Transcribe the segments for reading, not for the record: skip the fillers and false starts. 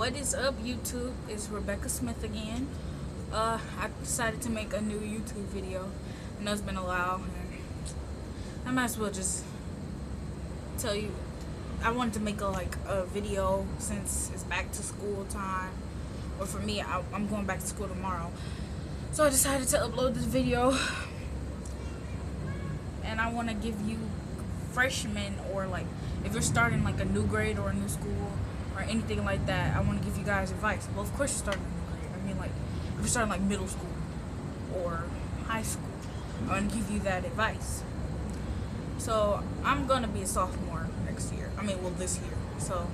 What is up, YouTube? It's Rebecca Smith again. I decided to make a new YouTube video. I know it's been a while, and I might as well just tell you. I wanted to make a video since it's back to school time, or for me, I'm going back to school tomorrow. So I decided to upload this video, and I want to give you freshmen, or if you're starting a new grade or a new school or anything like that, I want to give you guys advice. Well, of course you're starting a new grade. I mean, if you're starting middle school or high school, I want to give you that advice. So I'm gonna be a sophomore next year. This year. So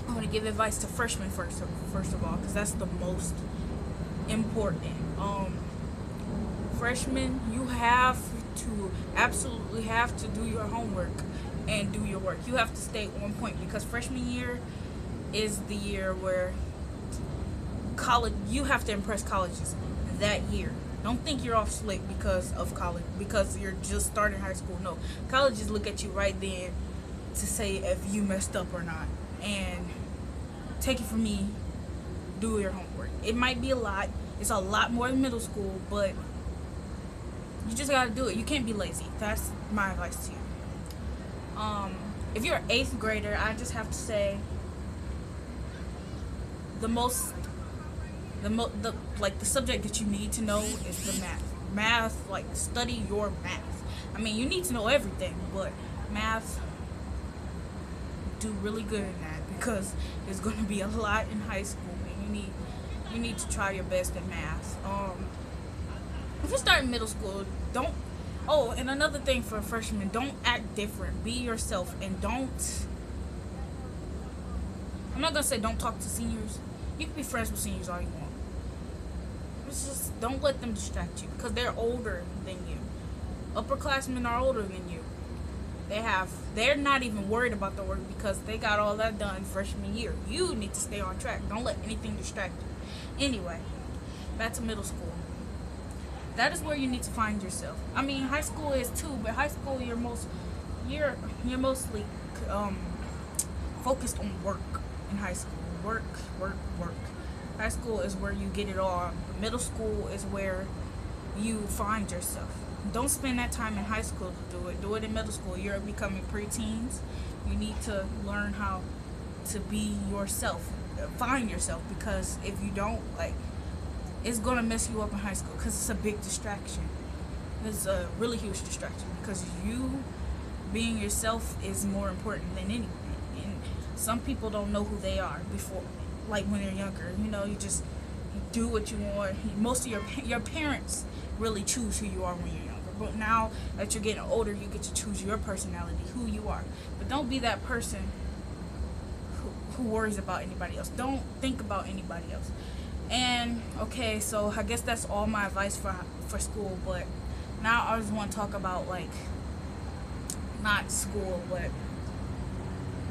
I want to give advice to freshmen first of all, because that's the most important. Freshmen, you absolutely have to do your homework and do your work. You have to stay on point, because freshman year is the year where you have to impress colleges that year. Don't think you're off slick because of college, because you're just starting high school. No, colleges look at you right then to say if you messed up or not. And take it from me, do your homework. It might be a lot. It's a lot more than middle school, but you just gotta do it. You can't be lazy. That's my advice to you. If you're an 8th grader, I just have to say the subject that you need to know is the math. Study your math. You need to know everything, but math, do really good in that, because there's going to be a lot in high school, and you need to try your best at math. If you start in middle school, don't. Oh, and another thing for freshmen, don't act different. Be yourself, and don't. I'm not gonna say don't talk to seniors. You can be friends with seniors all you want. It's just don't let them distract you, because they're older than you. Upperclassmen are older than you. They're not even worried about the work, because they got all that done freshman year. You need to stay on track. Don't let anything distract you. Anyway, back to middle school. That is where you need to find yourself. High school is too, but high school you're mostly focused on work. In high school, work. High school is where you get it all. Middle school is where you find yourself. Don't spend that time in high school to do it. Do it in middle school. You're becoming preteens. You need to learn how to be yourself. Find yourself, because if you don't, it's gonna mess you up in high school, because it's a big distraction. It's a really huge distraction, because you being yourself is more important than anything. And some people don't know who they are before, when they're younger. You do what you want. Most of your parents really choose who you are when you're younger. But now that you're getting older, you get to choose your personality, who you are. But don't be that person who worries about anybody else. Don't think about anybody else. And okay, so I guess that's all my advice for school. But now I just want to talk about not school, but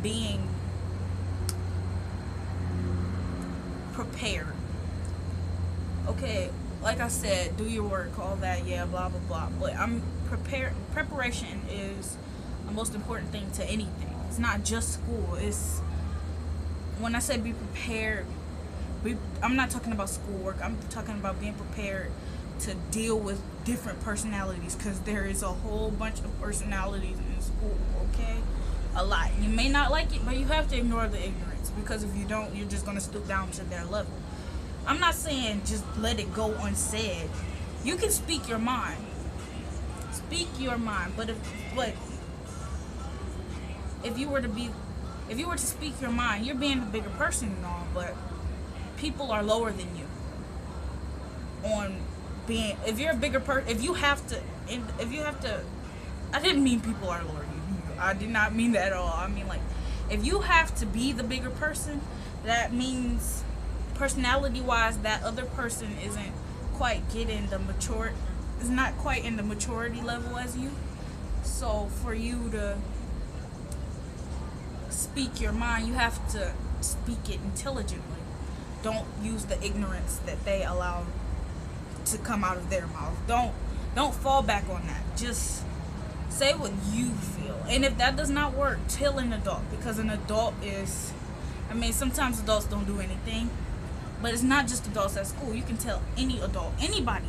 being prepared. Okay, like I said, do your work, all that, yeah, blah blah blah. But preparation is the most important thing to anything. It's not just school. It's, when I say be prepared, I'm not talking about schoolwork. I'm talking about being prepared to deal with different personalities, because there is a whole bunch of personalities in school. Okay, a lot. You may not like it, but you have to ignore the ignorance, because if you don't, you're just gonna stoop down to their level. I'm not saying just let it go unsaid. You can speak your mind. But if you were to speak your mind, you're being a bigger person and all, but people are lower than you. If you're a bigger person, if you have to, I didn't mean people are lower than you. I did not mean that at all. If you have to be the bigger person, that means personality-wise, that other person isn't quite is not quite in the maturity level as you. So for you to speak your mind, you have to speak it intelligently. Don't use the ignorance that they allow to come out of their mouth. Don't fall back on that. Just say what you feel. And if that does not work, tell an adult, because an adult is I mean, sometimes adults don't do anything, but it's not just adults at school. You can tell any adult, anybody.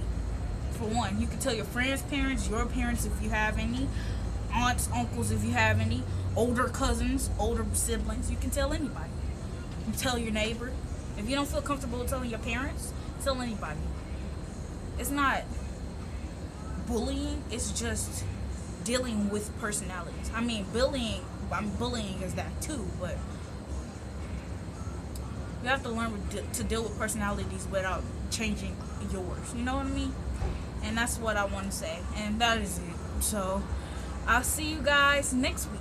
For one, you can tell your friends' parents, your parents if you have any, aunts, uncles if you have any, older cousins, older siblings. You can tell anybody. You can tell your neighbor. If you don't feel comfortable telling your parents, tell anybody. It's not bullying. It's just dealing with personalities. I mean, bullying is that too, but you have to learn to deal with personalities without changing yours. You know what I mean? And that's what I want to say. And that is it. So, I'll see you guys next week.